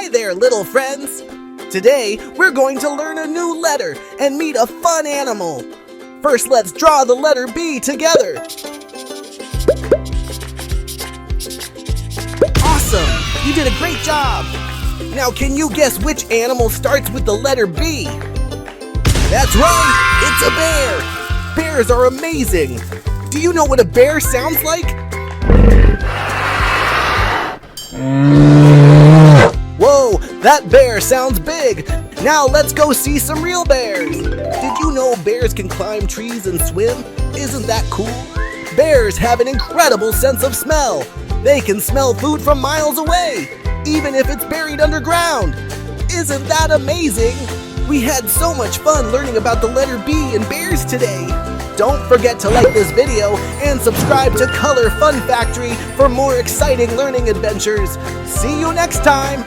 Hi there, little friends! Today, we're going to learn a new letter and meet a fun animal. First, let's draw the letter B together. Awesome! You did a great job! Now, can you guess which animal starts with the letter B? That's right! It's a bear! Bears are amazing! Do you know what a bear sounds like? Whoa, that bear sounds big! Now let's go see some real bears! Did you know bears can climb trees and swim? Isn't that cool? Bears have an incredible sense of smell! They can smell food from miles away, even if it's buried underground! Isn't that amazing? We had so much fun learning about the letter B in bears today! Don't forget to like this video and subscribe to Color Fun Factory for more exciting learning adventures. See you next time!